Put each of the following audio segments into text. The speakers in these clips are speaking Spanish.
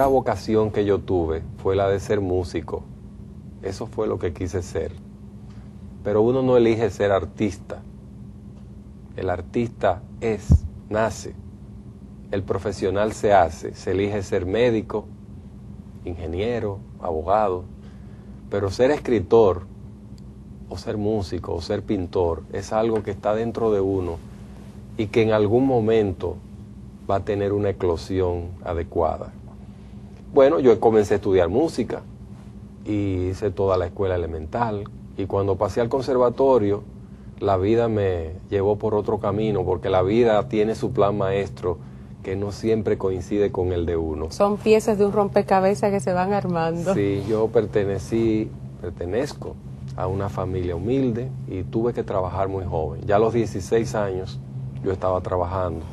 primera vocación que yo tuve fue la de ser músico. Eso fue lo que quise ser. Pero uno no elige ser artista. El artista nace. El profesional se hace. Se elige ser médico, ingeniero, abogado. Pero ser escritor, o ser músico, o ser pintor, es algo que está dentro de uno y que en algún momento va a tener una eclosión adecuada. Bueno, yo comencé a estudiar música y hice toda la escuela elemental, y cuando pasé al conservatorio la vida me llevó por otro camino, porque la vida tiene su plan maestro que no siempre coincide con el de uno. Son piezas de un rompecabezas que se van armando. Sí, yo pertenezco a una familia humilde y tuve que trabajar muy joven. Ya a los 16 años yo estaba trabajando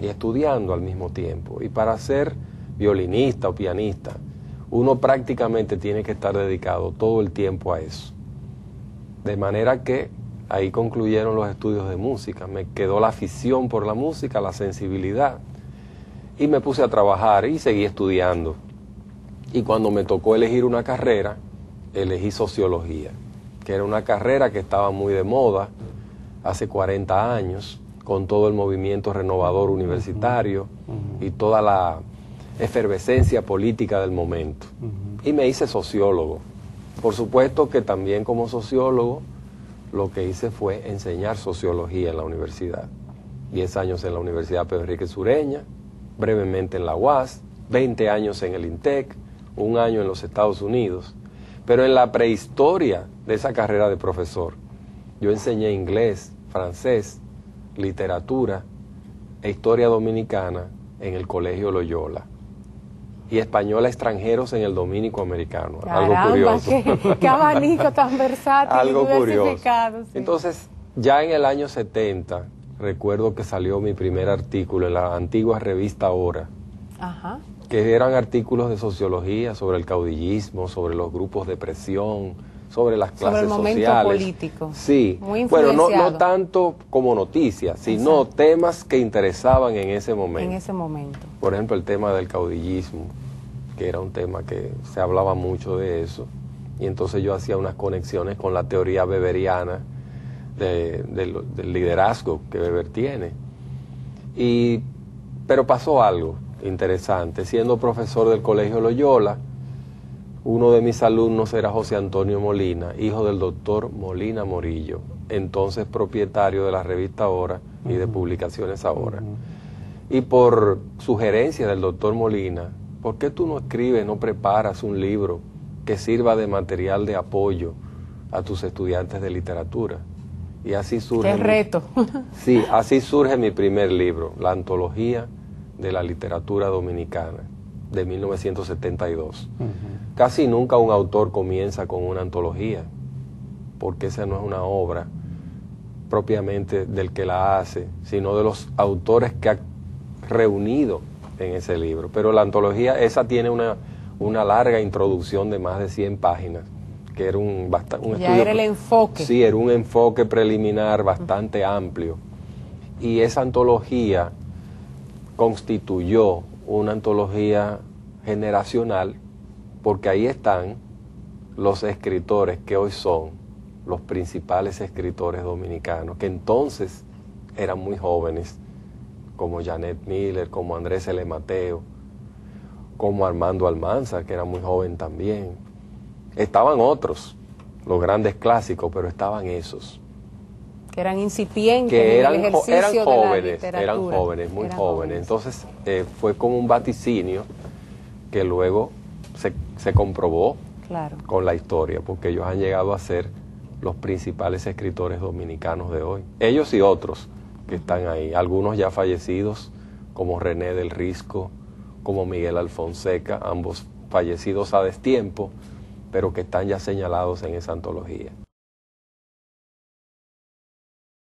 y estudiando al mismo tiempo. Y para ser violinista o pianista, uno prácticamente tiene que estar dedicado todo el tiempo a eso. De manera que ahí concluyeron los estudios de música. Me quedó la afición por la música, la sensibilidad. Y me puse a trabajar y seguí estudiando. Y cuando me tocó elegir una carrera, elegí sociología, que era una carrera que estaba muy de moda hace 40 años, con todo el movimiento renovador universitario y toda la efervescencia política del momento. Y me hice sociólogo. Por supuesto que también como sociólogo lo que hice fue enseñar sociología en la universidad. 10 años en la Universidad Pedro Enríquez Ureña, brevemente en la UAS, 20 años en el INTEC, 1 año en los Estados Unidos. Pero en la prehistoria de esa carrera de profesor, yo enseñé inglés, francés, literatura e historia dominicana en el Colegio Loyola, y español a extranjeros en el Dominico Americano. Caramba, algo curioso. Qué abanico tan versátil. Algo curioso. Sí. Entonces, ya en el año 70, recuerdo que salió mi primer artículo en la antigua revista Hora, que eran artículos de sociología sobre el caudillismo, sobre los grupos de presión, sobre las clases sociales. Sobre el momento político. Sí, muy bueno, no tanto como noticias, sino temas que interesaban en ese momento. En ese momento. Por ejemplo, el tema del caudillismo, que era un tema que se hablaba mucho de eso, y entonces yo hacía unas conexiones con la teoría weberiana del liderazgo que Weber tiene. Pero pasó algo interesante. Siendo profesor del Colegio Loyola, uno de mis alumnos era José Antonio Molina, hijo del doctor Molina Morillo, entonces propietario de la revista Hora y de Publicaciones Ahora. Y por sugerencia del doctor Molina, ¿por qué tú no escribes, no preparas un libro que sirva de material de apoyo a tus estudiantes de literatura? Y así surge... ¡Qué reto! Sí, así surge mi primer libro, La Antología de la Literatura Dominicana, de 1972. Casi nunca un autor comienza con una antología, porque esa no es una obra propiamente del que la hace, sino de los autores que ha reunido en ese libro. Pero la antología, esa tiene una larga introducción de más de 100 páginas, que era un estudio. Ya era el enfoque. Sí, era un enfoque preliminar bastante amplio. Y esa antología constituyó una antología generacional, porque ahí están los escritores que hoy son los principales escritores dominicanos, que entonces eran muy jóvenes, como Janet Miller, como Andrés L. Mateo, como Armando Almanzar, que era muy joven también. Estaban otros, los grandes clásicos, pero estaban esos. Que eran incipientes que eran, en el ejercicio eran jóvenes, de la literatura. eran jóvenes, muy jóvenes. Entonces fue como un vaticinio que luego se comprobó con la historia, porque ellos han llegado a ser los principales escritores dominicanos de hoy. Ellos y otros que están ahí, algunos ya fallecidos, como René del Risco, como Miguel Alfonseca, ambos fallecidos a destiempo, pero que están ya señalados en esa antología.